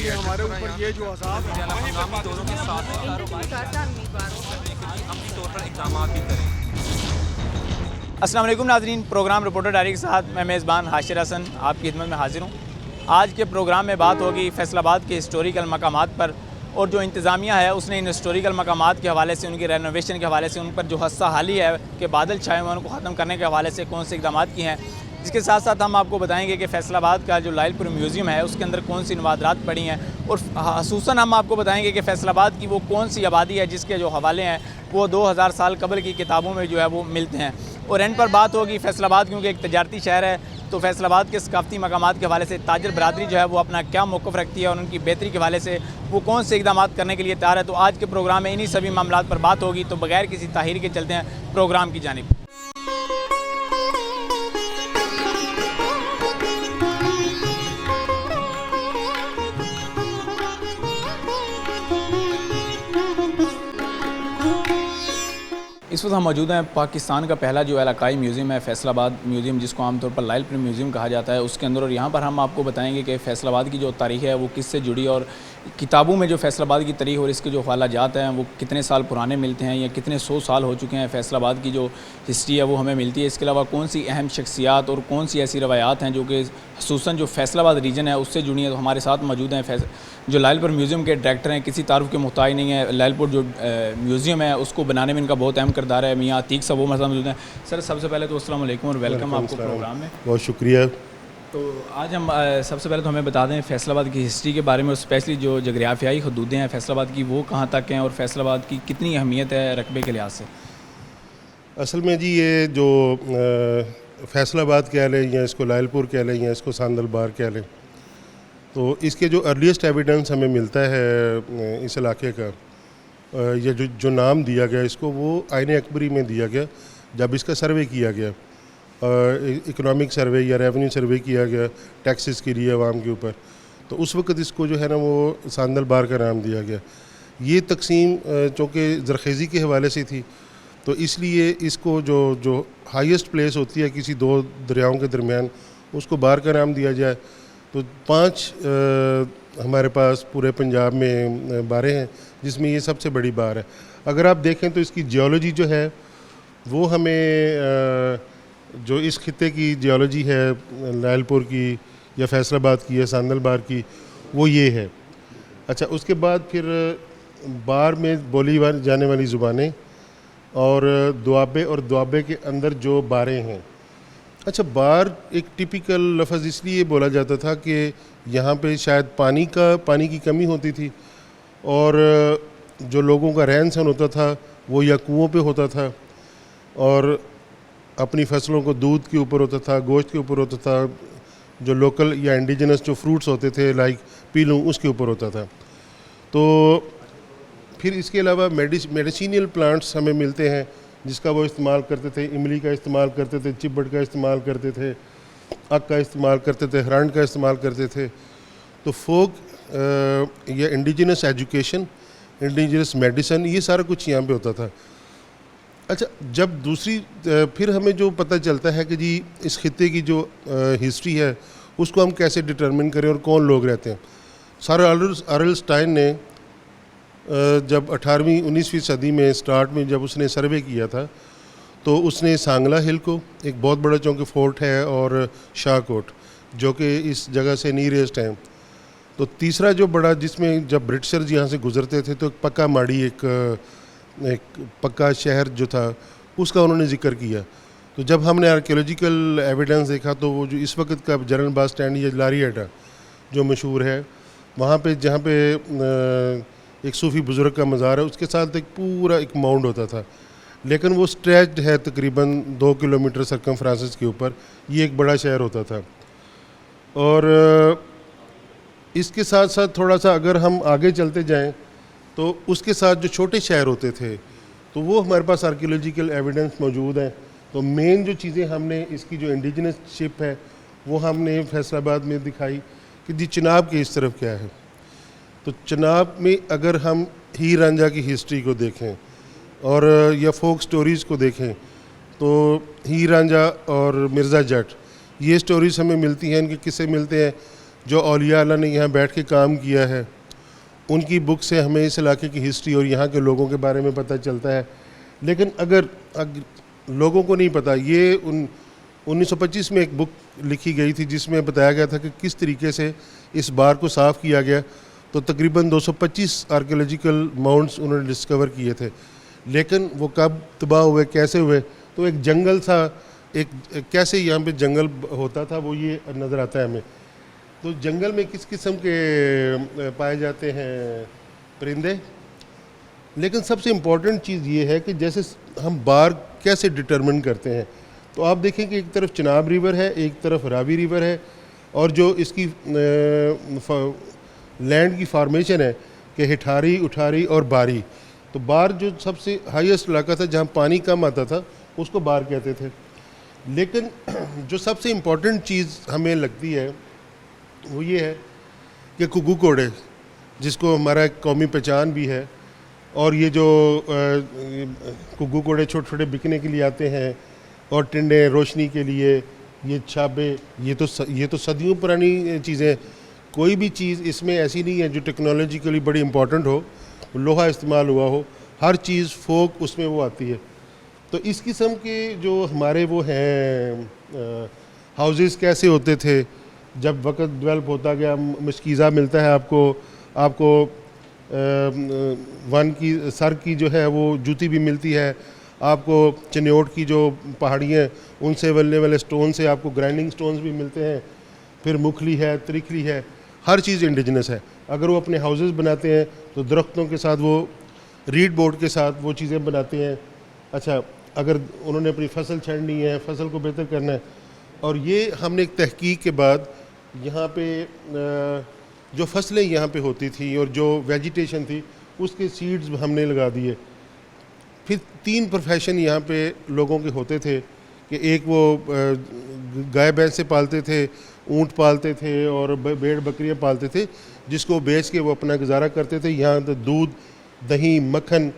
कि हमारे ऊपर ये जो अज़ाब है हंगामी दौरों के साथ अमली तौर पर इक़दाम भी करें। अस्सलाम वालेकुम नाज़रीन, प्रोग्राम रिपोर्टर डायरी के साथ मैं मेज़बान हाशिर हसन आपकी खिदमत में हाजिर हूँ। आज के प्रोग्राम में बात होगी फैसलाबाद के हिस्टोरिकल मकामात पर, और जो इंतज़ामिया है उसने इन हिस्टोरिकल मकामात के हवाले से, उनकी रेनोवेशन के हवाले से, उन पर जो हस्सा हाली है कि बादल छाए हुए उनको ख़त्म करने के हवाले से कौन से इक़दाम किए हैं। इसके साथ साथ हम आपको बताएंगे कि फैसलाबाद का जो लाइलपुर म्यूज़ियम है उसके अंदर कौन सी नवादरात पड़ी हैं, और ख़ुसूसन हम आपको बताएंगे कि फैसलाबाद की वो कौन सी आबादी है जिसके जो हवाले हैं वो 2000 साल कबल की किताबों में जो है वो मिलते हैं। और एंड पर बात होगी फैसलाबाद, क्योंकि एक तजारती शहर है, तो फैसलाबाद के सकाफ़ती मकामात के हवाले से ताजर बरादरी जो है वो अपना क्या मौक़िफ़ रखती है और उनकी बेहतरी के हवाले से वो कौन से इक़दाम करने के लिए तैयार है। तो आज के प्रोग्राम में इन्हीं सभी मामलात पर बात होगी। तो बगैर किसी ताहीर के चलते हैं प्रोग्राम की जानिब। इस वक्त हम मौजूद हैं पाकिस्तान का पहला जो इलाकाई म्यूज़ियम है फैसलाबाद म्यूज़ियम, जिसको आमतौर पर लाइलपुर म्यूज़ियम कहा जाता है, उसके अंदर। और यहाँ पर हम आपको बताएंगे कि फैसलाबाद की जो तारीख़ है वो किससे जुड़ी, और किताबों में जो फैसलाबाद की तारीख़ और इसके जो ख़यालात हैं वो कितने साल पुराने मिलते हैं या कितने 100 साल हो चुके हैं। फैसलाबाद की जो हिस्ट्री है वो हमें मिलती है। इसके अलावा कौन सी अहम शख्सियात और कौन सी ऐसी रवायात हैं जो कि ख़ुसूसन जो फैसलाबाद रीजन है उससे जुड़ी हैं। तो हमारे साथ मौजूद हैं जो लाइलपुर म्यूज़ियम के डायरेक्टर हैं, किसी तारुफ के मुहताज नहीं है। लाइलपुर जो म्यूज़ियम है उसको बनाने में इनका बहुत अहम किरदार है। मियाँ अतीक साहब वो हमारे साथ मौजूद हैं। सर, सबसे पहले तो अस्सलाम वालेकुम और वेलकम आपको प्रोग्राम में। बहुत शुक्रिया। तो आज हम सबसे पहले तो हमें बता दें फैसलाबाद की हिस्ट्री के बारे में, और स्पेशली जो जग्राफियाई हदूदें हैं फैसलाबाद की वो कहाँ तक हैं और फैसलाबाद की कितनी अहमियत है रकबे के लिहाज से। असल में जी ये जो फैसलाबाद कह लें या इसको लाइलपुर कह लें या इसको सांदलबार कह लें, तो इसके जो अर्लीस्ट एविडेंस हमें मिलता है इस इलाके का, या जो नाम दिया गया इसको वो आईन अकबरी में दिया गया जब इसका सर्वे किया गया, इकोनॉमिक सर्वे या रेवेन्यू सर्वे किया गया टैक्सेस के लिए आवाम के ऊपर, तो उस वक्त इसको जो है ना वो सांदलबार का नाम दिया गया। ये तकसीम चूँकि ज़रखेज़ी के हवाले से थी, तो इसलिए इसको जो हाईएस्ट प्लेस होती है किसी दो दरियाओं के दरमियान, उसको बार का नाम दिया जाए। तो 5 हमारे पास पूरे पंजाब में बारें हैं जिसमें ये सबसे बड़ी बार है। अगर आप देखें तो इसकी जियोलॉजी जो है वो हमें जो इस खित्ते की जियोलॉजी है लाइलपुर की या फैसलाबाद की या सांदलबार की, वो ये है। अच्छा, उसके बाद फिर बार में बोली जाने वाली ज़ुबानें और दुआबे, और दुआबे के अंदर जो बारें हैं। अच्छा, बार एक टिपिकल लफ्ज़ इसलिए बोला जाता था कि यहाँ पे शायद पानी की कमी होती थी, और जो लोगों का रहन सहन होता था वो या कुओं पे होता था, और अपनी फसलों को दूध के ऊपर होता था, गोश्त के ऊपर होता था, जो लोकल या इंडिजिनस जो फ्रूट्स होते थे लाइक पीलू उसके ऊपर होता था। तो फिर इसके अलावा मेडिसिनल प्लांट्स हमें मिलते हैं जिसका वो इस्तेमाल करते थे। इमली का इस्तेमाल करते थे, चिब्बड़ का इस्तेमाल करते थे, अक का इस्तेमाल करते थे, हरंड का इस्तेमाल करते थे। तो फोक या इंडिजिनस एजुकेशन, इंडिजिनस मेडिसन, ये सारा कुछ यहाँ पे होता था। अच्छा, जब फिर हमें जो पता चलता है कि जी इस खित्ते की जो हिस्ट्री है उसको हम कैसे डिटरमिन करें और कौन लोग रहते हैं। सर आर्लस्टाइन ने जब 18वीं 19वीं सदी में स्टार्ट में जब उसने सर्वे किया था, तो उसने सांगला हिल को, एक बहुत बड़ा चौंके फोर्ट है, और शाहकोट जो कि इस जगह से नियरेस्ट हैं। तो तीसरा जो बड़ा, जिसमें जब ब्रिटिशर्स यहाँ से गुजरते थे तो एक पक्का माड़ी, एक पक्का शहर जो था उसका उन्होंने जिक्र किया। तो जब हमने आर्कियोलॉजिकल एविडेंस देखा तो वो जो इस वक्त का जनरल बस स्टैंड या लारी अड्डा जो मशहूर है, वहाँ पे जहाँ पे एक सूफ़ी बुज़ुर्ग का मज़ार है, उसके साथ एक पूरा एक माउंड होता था, लेकिन वो स्ट्रेच्ड है तकरीबन 2 किलोमीटर सर्कमफ्रेंस के ऊपर। ये एक बड़ा शहर होता था। और इसके साथ साथ थोड़ा सा अगर हम आगे चलते जाएं तो उसके साथ जो छोटे शहर होते थे, तो वो हमारे पास आर्कियोलॉजिकल एविडेंस मौजूद हैं। तो मेन जो चीज़ें हमने इसकी जो इंडिजिनस शिप है वो हमने फैसलाबाद में दिखाई कि जी चिनाब के इस तरफ क्या है। तो चिनाब में अगर हम हीर रांझा की हिस्ट्री को देखें और या फोक स्टोरीज़ को देखें, तो हीर रांझा और मिर्ज़ा जट, ये स्टोरीज़ हमें मिलती हैं, इनके किस्से मिलते हैं जो औलिया अल्लाह ने यहाँ बैठ के काम किया है, उनकी बुक से हमें इस इलाके की हिस्ट्री और यहाँ के लोगों के बारे में पता चलता है। लेकिन अगर लोगों को नहीं पता, ये 1925 में एक बुक लिखी गई थी जिसमें बताया गया था कि किस तरीके से इस बार को साफ़ किया गया। तो तकरीबन 225 आर्कियोलॉजिकल माउंट्स उन्होंने डिस्कवर किए थे, लेकिन वो कब तबाह हुए, कैसे हुए, तो एक जंगल था, एक कैसे यहाँ पे जंगल होता था वो ये नज़र आता है हमें। तो जंगल में किस किस्म के पाए जाते हैं परिंदे, लेकिन सबसे इम्पॉर्टेंट चीज़ ये है कि जैसे हम बार कैसे डिटरमिन करते हैं। तो आप देखें कि एक तरफ चिनाब रिवर है, एक तरफ रावी रिवर है, और जो इसकी लैंड की फार्मेशन है कि हिठारी, उठारी और बारी। तो बार जो सबसे हाईएस्ट इलाका था जहाँ पानी कम आता था उसको बार कहते थे। लेकिन जो सबसे इम्पॉर्टेंट चीज़ हमें लगती है वो ये है कि कुगू कोड़े, जिसको हमारा एक कौमी पहचान भी है, और ये जो कुगू कोड़े छोटे छोटे बिकने के लिए आते हैं, और टिंडे रोशनी के लिए, ये छाबे, ये तो सदियों पुरानी चीज़ें। कोई भी चीज़ इसमें ऐसी नहीं है जो टेक्नोलॉजिकली बड़ी इंपॉर्टेंट हो, लोहा इस्तेमाल हुआ हो, हर चीज़ फोक उसमें वो आती है। तो इस किस्म के जो हमारे वो हैं हाउसेस कैसे होते थे, जब वक्त डेवलप होता गया, मशकीज़ा मिलता है आपको वन की सर की जो है वो जूती भी मिलती है, आपको चन्योट की जो पहाड़ियाँ उनसे बनने वाले स्टोन से आपको ग्राइंडिंग स्टोन्स भी मिलते हैं, फिर मुखली है, त्रिखली है, हर चीज़ इंडिजिनस है। अगर वो अपने हाउसेस बनाते हैं तो दरख्तों के साथ, वो रीड बोर्ड के साथ वो चीज़ें बनाते हैं। अच्छा, अगर उन्होंने अपनी फसल छाड़नी है, फसल को बेहतर करना है, और ये हमने एक तहकीक के बाद यहाँ पे जो फसलें यहाँ पे होती थी और जो वेजिटेशन थी उसके सीड्स हमने लगा दिए। फिर 3 प्रोफेशन यहाँ पे लोगों के होते थे कि एक वो गाय भैंस से पालते थे, ऊँट पालते थे और भेड़ बकरियाँ पालते थे, जिसको बेच के वो अपना गुजारा करते थे। यहाँ तो दूध, दही, मक्खन,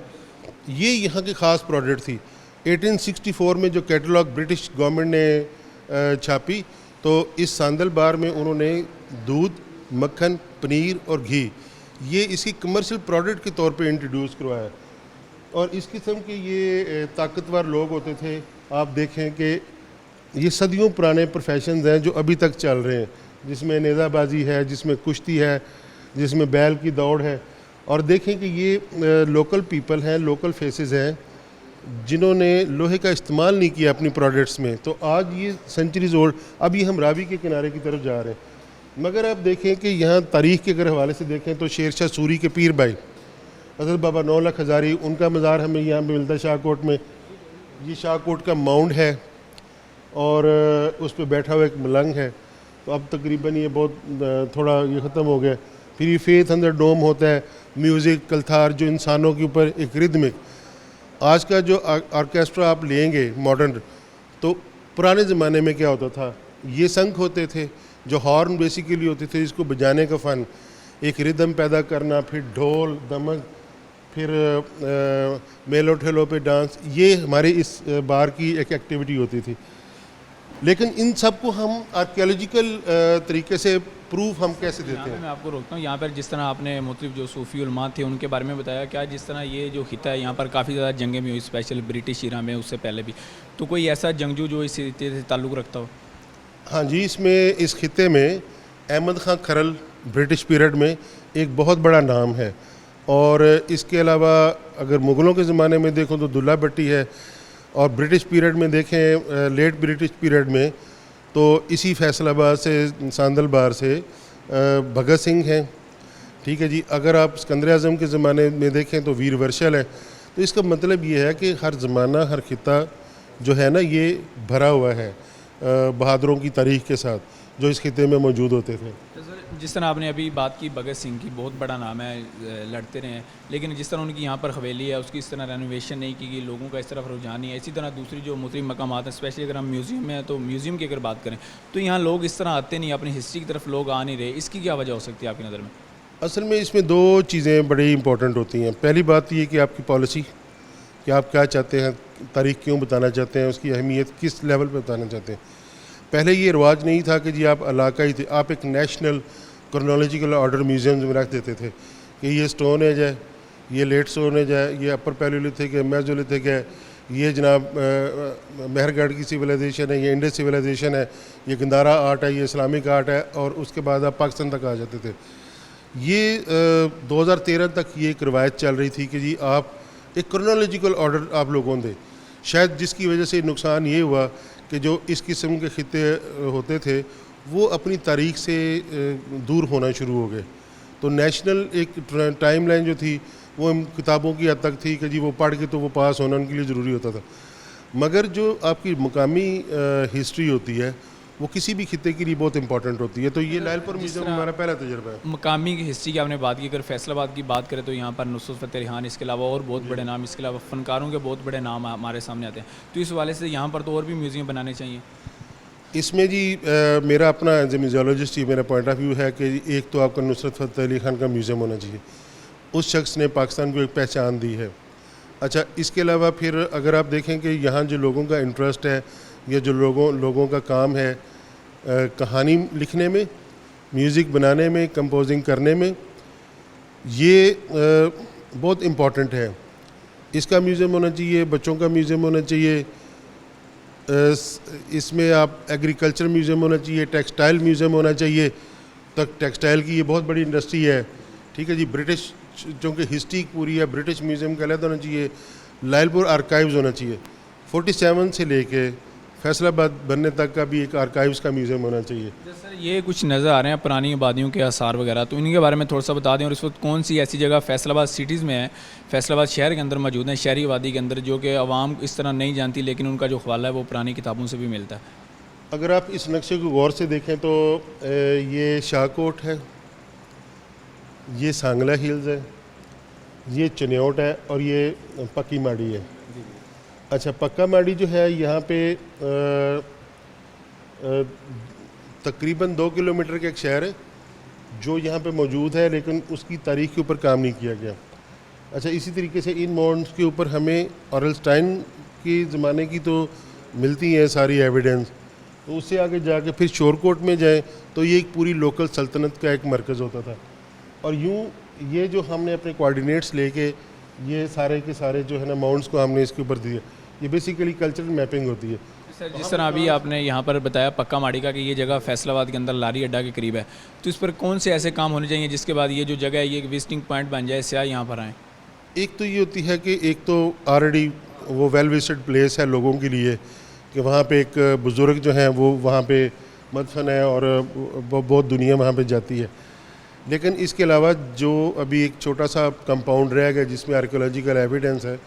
ये यहाँ की ख़ास प्रोडक्ट थी। 1864 में जो कैटलॉग ब्रिटिश गवर्नमेंट ने छापी, तो इस सांदल बार में उन्होंने दूध, मक्खन, पनीर और घी, ये इसकी कमर्शियल प्रोडक्ट के तौर पे इंट्रोड्यूस करवाया। और इस किस्म के ये ताकतवर लोग होते थे। आप देखें कि ये सदियों पुराने प्रोफेशंस हैं जो अभी तक चल रहे हैं, जिसमें नेज़ाबाजी है, जिसमें कुश्ती है, जिसमें बैल की दौड़ है। और देखें कि ये लोकल पीपल हैं, लोकल फेसेस हैं, जिन्होंने लोहे का इस्तेमाल नहीं किया अपनी प्रोडक्ट्स में। तो आज ये सेंचुरीज ओल्ड, अभी हम रावी के किनारे की तरफ जा रहे हैं। मगर आप देखें कि यहाँ तारीख़ के अगर हवाले से देखें तो शेर शाह सूरी के पीर भाई हज़रत बाबा 9 लाख हज़ारी, उनका मज़ार हमें यहाँ पे मिलता है शाहकोट में। ये शाहकोट का माउंट है और उस पर बैठा हुआ एक मलंग है। तो अब तकरीबन ये बहुत थोड़ा ये ख़त्म हो गया। फिर ये फेथ अंदर डोम होता है, म्यूज़िक, कलथार, जो इंसानों के ऊपर एक रिदमिक। आज का जो ऑर्केस्ट्रा आप लेंगे मॉडर्न, तो पुराने ज़माने में क्या होता था, ये शंख होते थे जो हॉर्न बेसिकली होते थे, इसको बजाने का फ़न, एक रिदम पैदा करना, फिर ढोल, दमक, फिर मेलो ठेलो पे डांस, ये हमारे इस बार की एक एक्टिविटी होती थी। लेकिन इन सब को हम आर्कियोलॉजिकल तरीके से प्रूफ हम कैसे देते हैं? मैं आपको रोकता हूँ। यहाँ पर जिस तरह आपने मुख्तलिफ जो सूफ़ी उलमा थे उनके बारे में बताया, क्या जिस तरह ये जो खिता है यहाँ पर काफ़ी ज़्यादा जंगें भी हुई, स्पेशल ब्रिटिश इरा में, उससे पहले भी, तो कोई ऐसा जंगजू जो इस खिते से ताल्लुक़ रखता हो? हाँ जी, इसमें इस खिते में अहमद खां खरल ब्रिटिश पीरियड में एक बहुत बड़ा नाम है। और इसके अलावा अगर मुग़लों के ज़माने में देखो तो दुल्ला भट्टी है, और ब्रिटिश पीरियड में देखें लेट ब्रिटिश पीरियड में तो इसी फैसलाबाद से, सांदल बार से भगत सिंह हैं। ठीक है जी। अगर आप सिकंदर आज़म के ज़माने में देखें तो वीर वर्शल है। तो इसका मतलब ये है कि हर ज़माना, हर खिता जो है ना, ये भरा हुआ है बहादुरों की तारीख़ के साथ जो इस खिते में मौजूद होते थे। जिस तरह आपने अभी बात की भगत सिंह की, बहुत बड़ा नाम है, लड़ते रहे हैं, लेकिन जिस तरह उनकी यहाँ पर हवेली है उसकी इस तरह रेनोवेशन नहीं की गई, लोगों का इस तरफ रुझान नहीं है। इसी तरह दूसरी जो मुतरिम मकामात हैं, स्पेशली अगर हम म्यूज़ियम में हैं तो म्यूज़ियम की अगर बात करें तो यहाँ लोग इस तरह आते नहीं, अपनी हिस्ट्री की तरफ लोग आ नहीं रहे। इसकी क्या वजह हो सकती है आपकी नज़र में? असल में इसमें 2 चीज़ें बड़ी इंपॉर्टेंट होती हैं। पहली बात ये कि आपकी पॉलिसी, कि आप क्या चाहते हैं, तारीख़ क्यों बताना चाहते हैं, उसकी अहमियत किस लेवल पर बताना चाहते हैं। पहले ये रिवाज नहीं था कि जी आप इलाकाई थे, आप एक नेशनल क्रोनोलॉजिकल ऑर्डर म्यूजियम में रख देते थे कि ये स्टोन एज है, ये लेट स्टोन एज है, ये अपर पैलियोलिथिक है, मेसोलिथिक है, ये जनाब मेहरगढ़ की सिविलाइजेशन है, ये इंडस सिविलाइजेशन है, ये गंदारा आर्ट है, ये इस्लामिक आर्ट है, और उसके बाद आप पाकिस्तान तक आ जाते थे। ये 2013 तक ये एक रवायत चल रही थी कि जी आप एक क्रोनोलॉजिकल ऑर्डर आप लोगों दे, शायद जिसकी वजह से नुकसान ये हुआ कि जो इस किस्म के खिते होते थे वो अपनी तारीख से दूर होना शुरू हो गए। तो नेशनल एक टाइम लाइन जो थी वो किताबों की हद तक थी कि जी वो पढ़ के तो वो पास होना उनके लिए ज़रूरी होता था, मगर जो आपकी मुकामी हिस्ट्री होती है वो किसी भी खिते के लिए बहुत इंपॉर्टेंट होती है। तो ये लायलपुर म्यूज़ियम हमारा पहला तजुर्बा है। मकामी की हिस्ट्री की आपने बात की, अगर फैसलाबाद की बात करें तो यहाँ पर नुसरत फ़तेह अली खान, इसके अलावा और बहुत बड़े नाम, इसके अलावा फ़नकारों के बहुत बड़े नाम हमारे सामने आते हैं। तो इस हवाले से यहाँ पर तो और भी म्यूज़ियम बनाने चाहिए। इसमें जी मेरा अपना एज ए म्यूजियोलॉजिस्ट ही मेरा पॉइंट ऑफ व्यू है कि एक तो आपका नुसरत फ़तेह अली खान का म्यूज़ियम होना चाहिए, उस शख्स ने पाकिस्तान को एक पहचान दी है। अच्छा, इसके अलावा फिर अगर आप देखें कि यहाँ जो लोगों का इंटरेस्ट है या जो लोगों का काम है कहानी लिखने में, म्यूज़िक बनाने में, कंपोजिंग करने में, ये बहुत इम्पॉर्टेंट है। इसका म्यूज़ियम होना चाहिए, बच्चों का म्यूज़ियम होना चाहिए, इसमें आप एग्रीकल्चर म्यूज़ियम होना चाहिए, टेक्सटाइल म्यूज़ियम होना चाहिए। तक टेक्सटाइल की ये बहुत बड़ी इंडस्ट्री है, ठीक है जी। ब्रिटिश चूँकि हिस्ट्री पूरी है, ब्रिटिश म्यूज़ियम का अलग होना चाहिए। लायलपुर आर्काइव्स होना चाहिए, 47 से लेके फैसलाबाद बनने तक का भी एक आर्काइव्स का म्यूज़ियम होना चाहिए। सर ये कुछ नज़र आ रहे हैं पुरानी आबादियों के आसार वगैरह, तो इनके बारे में थोड़ा सा बता दें। और इस वक्त कौन सी ऐसी जगह फैसलाबाद सिटीज़ में है, फैसलाबाद शहर के अंदर मौजूद हैं, शहरी आबादी के अंदर, जो कि आवाम इस तरह नहीं जानती, लेकिन उनका जो ख्वाला है वो पुरानी किताबों से भी मिलता है। अगर आप इस नक्शे को गौर से देखें तो ये शाहकोट है, ये सांगला हिल्स है, ये चन्योट है, और ये पक्की माड़ी है। अच्छा, पक्का माड़ी जो है यहाँ पे तकरीबन 2 किलोमीटर का एक शहर है जो यहाँ पे मौजूद है, लेकिन उसकी तारीख के ऊपर काम नहीं किया गया। अच्छा, इसी तरीके से इन माउंट्स के ऊपर हमें ऑरलस्टाइन के ज़माने की तो मिलती हैं सारी एविडेंस। तो उससे आगे जाके फिर शोरकोट में जाएं तो ये एक पूरी लोकल सल्तनत का एक मरकज़ होता था। और यूँ ये जो हमने अपने कोऑर्डिनेट्स लेके ये सारे के सारे जो है ना माउंट्स को हमने इसके ऊपर दिए, ये बेसिकली कल्चरल मैपिंग होती है। सर जिस तरह अभी आपने यहाँ पर बताया पक्का माड़ी का कि ये जगह फैसलाबाद के अंदर लारी अड्डा के करीब है, तो इस पर कौन से ऐसे काम होने चाहिए जिसके बाद ये जो जगह है ये एक विजिटिंग पॉइंट बन जाए, सियाह यहाँ पर आएँ? एक तो ये होती है कि एक तो ऑलरेडी वो वेल विजिटेड प्लेस है लोगों के लिए कि वहाँ पे एक बुज़ुर्ग जो हैं वो वहाँ पे मदफन है और बहुत दुनिया वहाँ पे जाती है। लेकिन इसके अलावा जो अभी एक छोटा सा कंपाउंड रह गया जिसमें आर्कियोलॉजिकल एविडेंस है,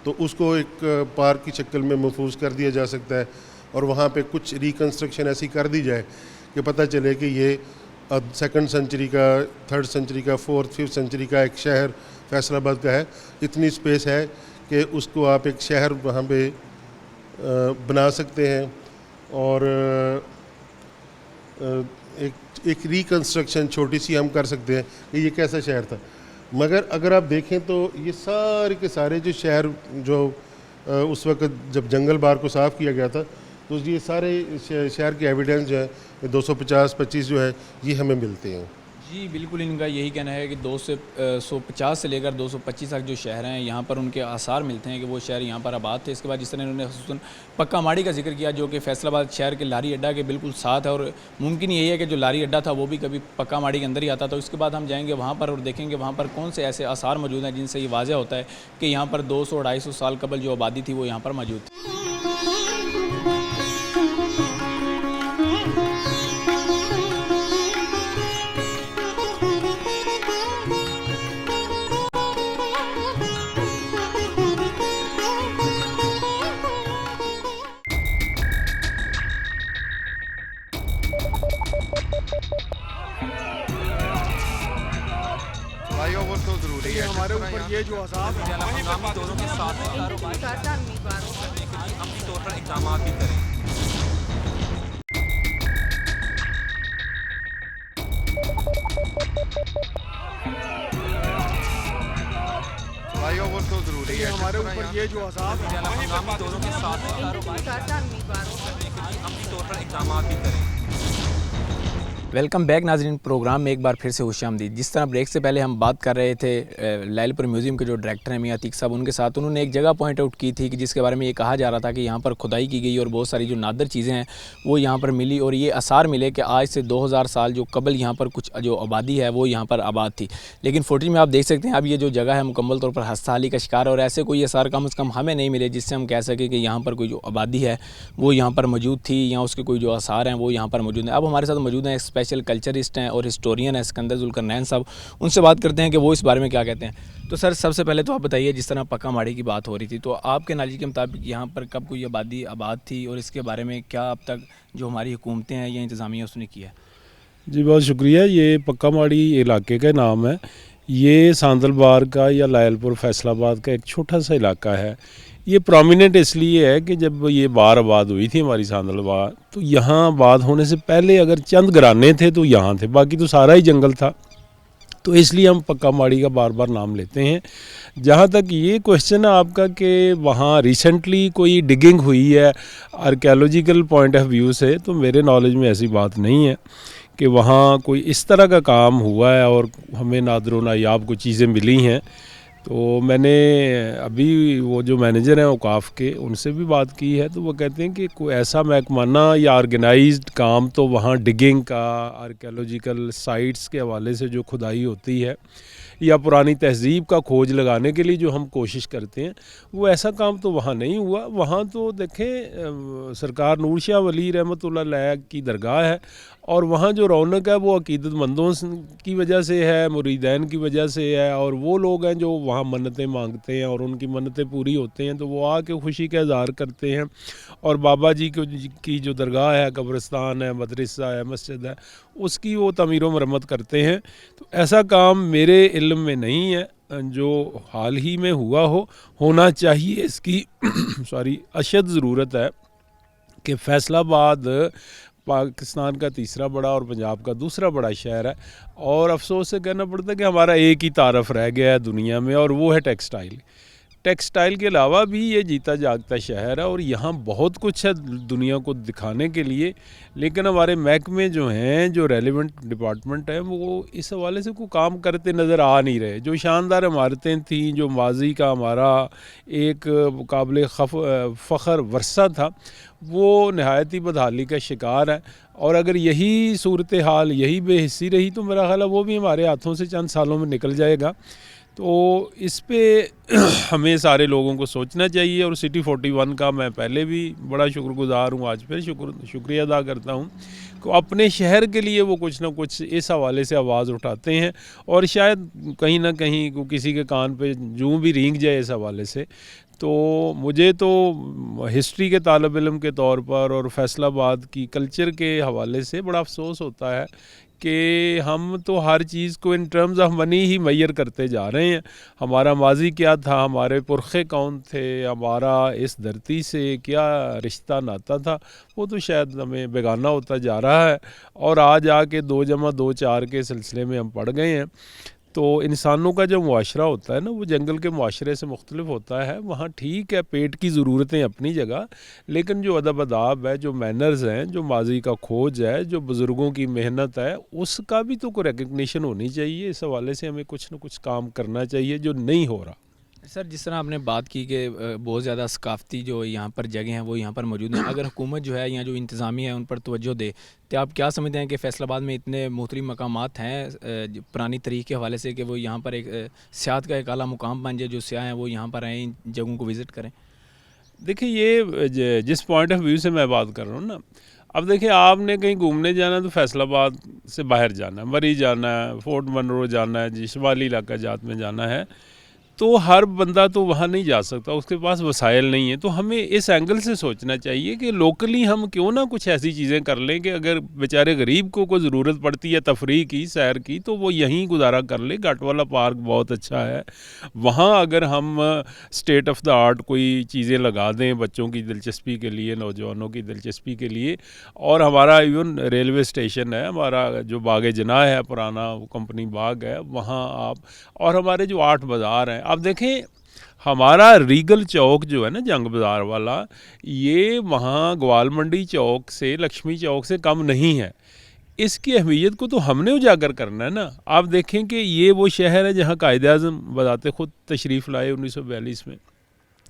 तो उसको एक पार्क की शक्ल में महफूज कर दिया जा सकता है और वहाँ पे कुछ रिकन्स्ट्रक्शन ऐसी कर दी जाए कि पता चले कि ये 2nd सेंचुरी का, 3rd सेंचुरी का, 4th 5th सेंचुरी का एक शहर फैसलाबाद का है। इतनी स्पेस है कि उसको आप एक शहर वहाँ पे बना सकते हैं और एक रिकन्स्ट्रक्शन छोटी सी हम कर सकते हैं कि ये कैसा शहर था। मगर अगर आप देखें तो ये सारे के सारे जो शहर जो उस वक्त जब जंगल बार को साफ़ किया गया था, तो ये सारे शहर के एविडेंस जो है 250-25 जो है ये हमें मिलते हैं। जी बिल्कुल, इनका यही कहना है कि 250 से लेकर 225 तक जो शहर हैं यहाँ पर उनके आसार मिलते हैं कि वो शहर यहाँ पर आबाद थे। इसके बाद जिस तरह इन्होंने खुसूसन पक्का माड़ी का जिक्र किया जो कि फैसलाबाद शहर के लारी अड्डा के बिल्कुल साथ है, और मुमकिन यही है कि जो लारी अड्डा था वो भी कभी पक्का माड़ी के अंदर ही आता था। उसके बाद हम जाएंगे वहाँ पर और देखेंगे वहाँ पर कौन से ऐसे आसार मौजूद हैं जिनसे ये वाज़ह होता है कि यहाँ पर 200-250 साल कबल जो आबादी थी वो यहाँ पर मौजूद थी। भाइयों वो तो जरूरी है हमारे ऊपर ये जो अज़ाब है मकामी दौरों के साथ अपनी तौर पर इक़दाम भी करें। भाइयों वो तो जरूरी है हमारे ऊपर ये जो असाब है हंगामी दौरों के साथ कारोबार करने के लिए अमली तौर पर इक़दाम भी करें। वेलकम बैक नाज़रीन, प्रोग्राम में एक बार फिर से खुशामदीद। जिस तरह ब्रेक से पहले हम बात कर रहे थे लायलपुर म्यूज़ियम के जो डायरेक्टर हैं मियां अतीक साहब, उनके साथ उन्होंने एक जगह पॉइंट आउट की थी कि जिसके बारे में ये कहा जा रहा था कि यहाँ पर खुदाई की गई और बहुत सारी जो नादर चीज़ें हैं वो यहाँ पर मिली और ये आसार मिले कि आज से 2000 साल जो कबल यहाँ पर कुछ जो आबादी है वो यहाँ पर आबाद थी। लेकिन फुटेज में आप देख सकते हैं अब ये जो जगह है मुकम्मल तौर पर हस्ताहाली का शिकार है और ऐसे कोई आसार कम से कम हमें नहीं मिले जिससे हम कह सकें कि यहाँ पर कोई जो आबादी है वो यहाँ पर मौजूद थी या उसके कोई जो आसार हैं वो यहाँ पर मौजूद हैं। अब हमारे साथ मौजूद हैं एक स्पेशल कल्चरिस्ट हैं और हिस्टोरियन है सिकंदर जुल्करनैन साहब, उनसे बात करते हैं कि वो इस बारे में क्या कहते हैं। तो सर सबसे पहले तो आप बताइए, जिस तरह पक्का माड़ी की बात हो रही थी तो आपके नॉलेज के मुताबिक यहाँ पर कब कोई आबादी आबाद थी और इसके बारे में क्या अब तक जो हमारी हुकूमतें हैं या इंतज़ामिया उसने किया है? जी बहुत शुक्रिया। ये पक्का माड़ी इलाके का नाम है। ये सांदलबार का या लायलपुर फैसलाबाद का एक छोटा सा इलाका है। ये प्रोमिनेंट इसलिए है कि जब ये बार आबाद हुई थी हमारी सांदलबार, तो यहाँ आबाद होने से पहले अगर चंद घराने थे तो यहाँ थे, बाकी तो सारा ही जंगल था। तो इसलिए हम पक्का माड़ी का बार बार नाम लेते हैं। जहाँ तक ये क्वेश्चन है आपका कि वहाँ रिसेंटली कोई डिगिंग हुई है आर्कियोलॉजिकल पॉइंट ऑफ व्यू से, तो मेरे नॉलेज में ऐसी बात नहीं है कि वहाँ कोई इस तरह का काम हुआ है और हमें नादर नायाब को चीज़ें मिली हैं। तो मैंने अभी वो जो मैनेजर हैं औकाफ के उनसे भी बात की है, तो वो कहते हैं कि कोई ऐसा महकमाना या ऑर्गेनाइज्ड काम तो वहाँ डिगिंग का, आर्कियोलॉजिकल साइट्स के हवाले से जो खुदाई होती है या पुरानी तहज़ीब का खोज लगाने के लिए जो हम कोशिश करते हैं, वो ऐसा काम तो वहाँ नहीं हुआ। वहाँ तो देखें सरकार नूर शाह वली रहमतुल्लाह अलैह की दरगाह है और वहाँ जो रौनक है वो अकीदतमंदों की वजह से है, मुरीदैन की वजह से है, और वो लोग हैं जो वहाँ मन्नतें मांगते हैं और उनकी मन्नतें पूरी होते हैं तो वो आके खुशी का इज़हार करते हैं। और बाबा जी की जो दरगाह है, कब्रिस्तान है, मदरसा है, मस्जिद है, उसकी वो तमीर व मरम्मत करते हैं। तो ऐसा काम मेरे इल्म में नहीं है जो हाल ही में हुआ हो। होना चाहिए इसकी अशद ज़रूरत है कि फैसलाबाद पाकिस्तान का तीसरा बड़ा और पंजाब का दूसरा बड़ा शहर है और अफसोस से कहना पड़ता है कि हमारा एक ही तारफ़ रह गया है दुनिया में और वो है टेक्सटाइल। टेक्सटाइल के अलावा भी ये जीता जागता शहर है और यहाँ बहुत कुछ है दुनिया को दिखाने के लिए, लेकिन हमारे महकमे जो हैं, जो रेलिवेंट डिपार्टमेंट हैं, वो इस हवाले से कोई काम करते नज़र आ नहीं रहे। जो शानदार इमारतें थीं, जो माजी का हमारा एक काबिल फ़ख्र वर्सा था, वो नहायत ही बदहाली का शिकार है। और अगर यही सूरत हाल, यही बेहिस्सी रही तो मेरा ख़्याल है वो भी हमारे हाथों से चंद सालों में निकल जाएगा। तो इस पे हमें सारे लोगों को सोचना चाहिए और सिटी 41 का मैं पहले भी बड़ा शुक्रगुज़ार हूँ, आज फिर शुक्रिया अदा करता हूँ कि अपने शहर के लिए वो कुछ ना कुछ इस हवाले से आवाज़ उठाते हैं और शायद कहीं ना कहीं किसी के कान पे जूं भी रींग जाए इस हवाले से। तो मुझे तो हिस्ट्री के तालब इल्म के तौर पर और फैसलाबाद की कल्चर के हवाले से बड़ा अफसोस होता है कि हम तो हर चीज़ को इन टर्म्स ऑफ मनी ही मैयर करते जा रहे हैं। हमारा माजी क्या था, हमारे पुरखे कौन थे, हमारा इस धरती से क्या रिश्ता नाता था, वो तो शायद हमें बेगाना होता जा रहा है और आज आके 2 + 2 = 4 के सिलसिले में हम पड़ गए हैं। तो इंसानों का जो मुआशरा होता है ना, वो जंगल के मुआशरे से मुख्तलिफ होता है। वहाँ ठीक है पेट की ज़रूरतें अपनी जगह, लेकिन जो अदब अदाब है, जो मैनर्स हैं, जो माजी का खोज है, जो बुज़ुर्गों की मेहनत है, उसका भी तो कोई रिकग्निशन होनी चाहिए। इस हवाले से हमें कुछ न कुछ काम करना चाहिए जो नहीं हो रहा। सर जिस तरह आपने बात की कि बहुत ज़्यादा सकाफ़ती जो यहाँ पर जगह हैं वो यहाँ पर मौजूद हैं, अगर हुकूमत जो है या जो इंतज़ामिया है उन पर तवज्जो दे तो आप क्या समझते हैं कि फैसलाबाद में इतने मुख्तलिफ मकामात हैं पुरानी तरीक़ के हवाले से कि वो यहाँ पर एक सियाहत का एक आला मुकाम बन जाए, जो सियाह हैं वो यहाँ पर आएँ, इन जगहों को विज़िट करें? देखिए ये जिस पॉइंट ऑफ व्यू से मैं बात कर रहा हूँ ना, अब देखिए आपने कहीं घूमने जाना तो फैसलाबाद से बाहर जाना है, मरी जाना है, फोर्ट मनरो जाना है, शिमाली इलाका जात में जाना है, तो हर बंदा तो वहाँ नहीं जा सकता, उसके पास वसाइल नहीं है। तो हमें इस एंगल से सोचना चाहिए कि लोकली हम क्यों ना कुछ ऐसी चीज़ें कर लें कि अगर बेचारे गरीब को कोई ज़रूरत पड़ती है तफरीह की, सैर की, तो वो यहीं गुजारा कर ले। घाटवाला पार्क बहुत अच्छा है, वहाँ अगर हम स्टेट ऑफ द आर्ट कोई चीज़ें लगा दें बच्चों की दिलचस्पी के लिए, नौजवानों की दिलचस्पी के लिए, और हमारा इवन रेलवे स्टेशन है, हमारा जो बाग जना है पुराना, वो कंपनी बाग है, वहाँ आप, और हमारे जो 8 बाज़ार हैं, आप देखें हमारा रीगल चौक जो है ना जंग बाज़ार वाला, ये वहाँ ग्वाल मंडी चौक से, लक्ष्मी चौक से कम नहीं है। इसकी अहमियत को तो हमने उजागर करना है ना। आप देखें कि ये वो शहर है जहाँ कायद-ए-आज़म बज़ाते ख़ुद तशरीफ़ लाए 1942 में।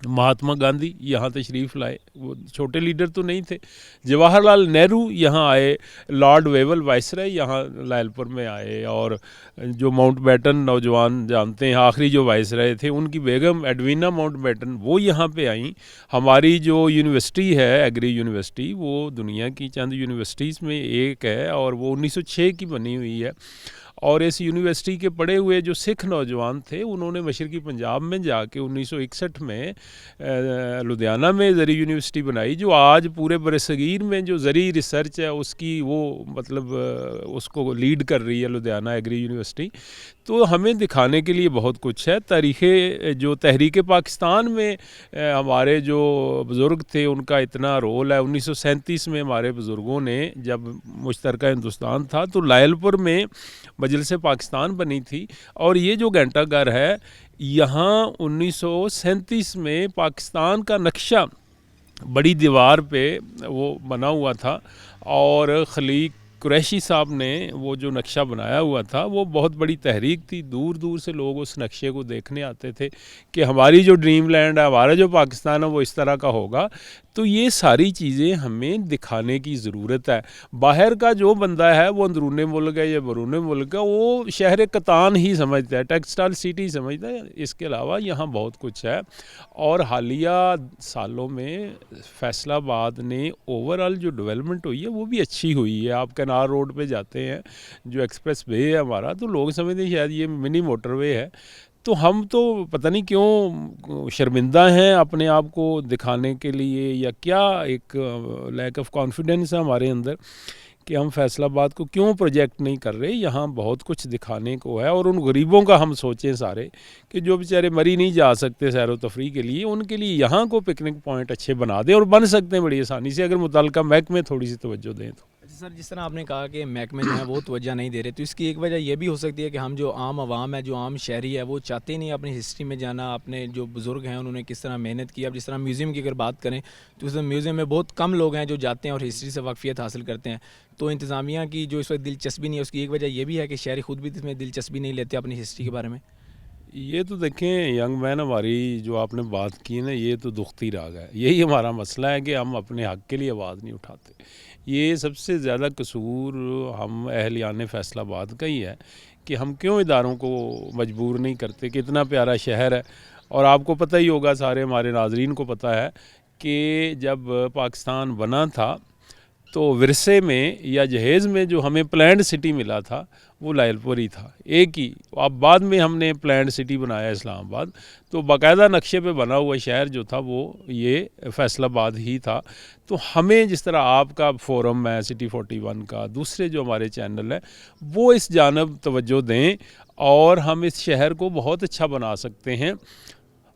महात्मा गांधी यहाँ तशरीफ़ लाए, वो छोटे लीडर तो नहीं थे। जवाहरलाल नेहरू यहाँ आए, लॉर्ड वेवल वाइसराय यहाँ लायलपुर में आए, और जो माउंटबेटन नौजवान जानते हैं, आखिरी जो वाइसराय थे उनकी बेगम एडवीना माउंटबेटन, वो यहाँ पे आई। हमारी जो यूनिवर्सिटी है एग्री यूनिवर्सिटी, वो दुनिया की चंद यूनिवर्सिटीज़ में एक है और वो 1906 की बनी हुई है। और इस यूनिवर्सिटी के पढ़े हुए जो सिख नौजवान थे, उन्होंने मशरक़ी पंजाब में जाके 1961 में लुधियाना में ज़री यूनिवर्सिटी बनाई, जो आज पूरे बरसगीर में जो ज़री रिसर्च है उसकी वो मतलब उसको लीड कर रही है लुधियाना एग्री यूनिवर्सिटी। तो हमें दिखाने के लिए बहुत कुछ है। जो तहरीक पाकिस्तान में हमारे जो बुज़ुर्ग थे उनका इतना रोल है। 1937 में हमारे बुज़ुर्गों ने, जब मुश्तरका हिंदुस्तान था, तो लायलपुर में मजलिस पाकिस्तान बनी थी। और ये जो घंटा घर है, यहाँ 1937 में पाकिस्तान का नक्शा बड़ी दीवार पे वो बना हुआ था, और खलीक कुरैशी साहब ने वो जो नक्शा बनाया हुआ था, वो बहुत बड़ी तहरीक थी। दूर दूर से लोग उस नक्शे को देखने आते थे कि हमारी जो ड्रीम लैंड है, हमारा जो पाकिस्तान है, वो इस तरह का होगा। तो ये सारी चीज़ें हमें दिखाने की ज़रूरत है। बाहर का जो बंदा है वो अंदरूनी मुल्क है या बरूनी मुल्क है, वो शहर कतान ही समझता है, टेक्सटाइल सिटी समझता है। इसके अलावा यहाँ बहुत कुछ है। और हालिया सालों में फैसलाबाद ने ओवरऑल जो डेवलपमेंट हुई है वो भी अच्छी हुई है। आप कनार रोड पे जाते हैं, जो एक्सप्रेस वे है हमारा, तो लोग समझते हैं शायद ये मिनी मोटरवे है। तो हम तो पता नहीं क्यों शर्मिंदा हैं अपने आप को दिखाने के लिए, या क्या एक लैक ऑफ कॉन्फिडेंस है हमारे अंदर कि हम फैसलाबाद को क्यों प्रोजेक्ट नहीं कर रहे। यहाँ बहुत कुछ दिखाने को है। और उन गरीबों का हम सोचें सारे कि जो बेचारे मरी नहीं जा सकते सैर व तफरी के लिए, उनके लिए यहाँ को पिकनिक पॉइंट अच्छे बना दें, और बन सकते हैं बड़ी आसानी से, अगर मुतल्लिका महकमे थोड़ी सी तवज्जो दें तो। सर, जिस तरह आपने कहा कि महकमे जो है वो तवज्जो नहीं दे रहे, तो इसकी एक वजह ये भी हो सकती है कि हम जो आम आवाम है, जो आम शहरी है, वो चाहते ही नहीं अपनी हिस्ट्री में जाना। अपने जो बुज़ुर्ग हैं उन्होंने किस तरह मेहनत की। अब जिस तरह म्यूज़ियम की अगर बात करें, तो उस म्यूज़ियम में बहुत कम लोग हैं जो जाते हैं और हिस्ट्री से वाकफियत हासिल करते हैं। तो इंतज़ामिया की जो इस वक्त दिलचस्पी नहीं है, उसकी एक वजह ये भी है कि शहरी खुद भी इसमें दिलचस्पी नहीं लेते अपनी हिस्ट्री के बारे में। ये तो देखें यंग मैन, हमारी जो आपने बात की ना, ये तो दुखती राग है। यही हमारा मसला है कि हम अपने हक़ के लिए आवाज़ नहीं उठाते। ये सबसे ज़्यादा कसूर हम अहलियान फैसलाबाद का ही है कि हम क्यों इदारों को मजबूर नहीं करते। कितना प्यारा शहर है। और आपको पता ही होगा, सारे हमारे नाजरीन को पता है कि जब पाकिस्तान बना था तो विरसे में या जहेज़ में जो हमें प्लान्ड सिटी मिला था वो लायलपुर ही था, एक ही। अब बाद में हमने प्लान्ड सिटी बनाया इस्लामाबाद, तो बाकायदा नक्शे पे बना हुआ शहर जो था वो ये फैसलाबाद ही था। तो हमें जिस तरह आपका फोरम है सिटी 41 का, दूसरे जो हमारे चैनल है, वो इस जानब तवज्जो दें और हम इस शहर को बहुत अच्छा बना सकते हैं।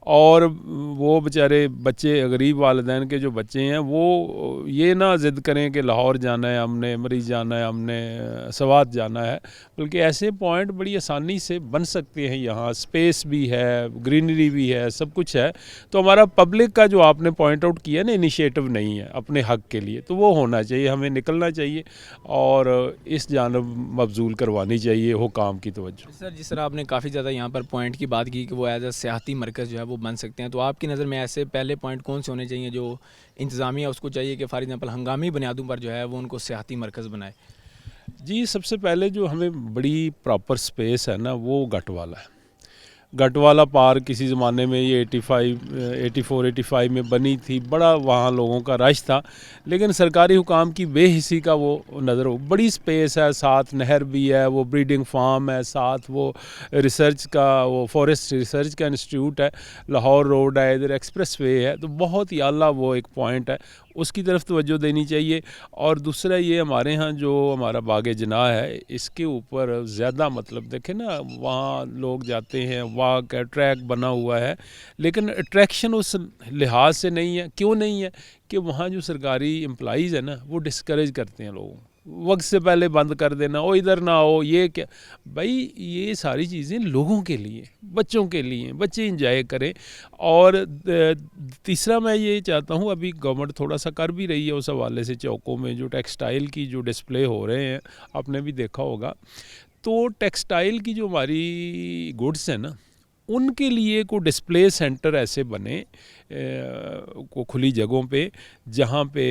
और वो बेचारे बच्चे, गरीब वालिदैन के जो बच्चे हैं, वो ये ना ज़िद करें कि लाहौर जाना है हमने, मरीज़ जाना है हमने, सवात जाना है। बल्कि ऐसे पॉइंट बड़ी आसानी से बन सकते हैं। यहाँ स्पेस भी है, ग्रीनरी भी है, सब कुछ है। तो हमारा पब्लिक का जो आपने पॉइंट आउट किया ना, इनिशिएटिव नहीं है अपने हक़ के लिए, तो वो होना चाहिए। हमें निकलना चाहिए और इस जानब मबजूल करवानी चाहिए हुकाम की तवज्जो। सर, जिस तरह आपने काफ़ी ज़्यादा यहाँ पर पॉइंट की बात की कि वो एज अ सियाहती मरकज़ जो है वो बन सकते हैं, तो आपकी नज़र में ऐसे पहले पॉइंट कौन से होने चाहिए जो इंतज़ामिया उसको चाहिए कि फॉर एग्जांपल हंगामी बुनियादों पर जो है वो उनको सियाहती मरकज़ बनाए? जी, सबसे पहले जो हमें बड़ी प्रॉपर स्पेस है ना, वो गटवाला है। गटवाला पार्क किसी ज़माने में ये 84-85 में बनी थी। बड़ा वहाँ लोगों का रश था, लेकिन सरकारी हुकाम की बेहिसी का वो नज़र हो। बड़ी स्पेस है, साथ नहर भी है, वो ब्रीडिंग फार्म है, साथ वो रिसर्च का, वो फॉरेस्ट रिसर्च का इंस्टीट्यूट है, लाहौर रोड है, इधर एक्सप्रेस वे है। तो बहुत ही आला वो एक पॉइंट है, उसकी तरफ तवज्जो देनी चाहिए। और दूसरा ये हमारे यहाँ जो हमारा बागे जना है, इसके ऊपर ज़्यादा मतलब देखें ना, वहाँ लोग जाते हैं, वॉक है, ट्रैक बना हुआ है, लेकिन अट्रैक्शन उस लिहाज से नहीं है। क्यों नहीं है कि वहाँ जो सरकारी एम्प्लॉइज़ है ना, वो डिस्करेज करते हैं लोगों को वक्त से पहले बंद कर देना, ओ इधर ना हो, ये क्या भाई, ये सारी चीज़ें लोगों के लिए, बच्चों के लिए, बच्चे इंजॉय करें। और तीसरा मैं ये चाहता हूँ, अभी गवर्नमेंट थोड़ा सा कर भी रही है उस हवाले से, चौकों में जो टेक्सटाइल की जो डिस्प्ले हो रहे हैं, आपने भी देखा होगा, तो टेक्सटाइल की जो हमारी गुड्स हैं ना, उनके लिए को डिस्प्ले सेंटर ऐसे बने को खुली जगहों पे, जहाँ पे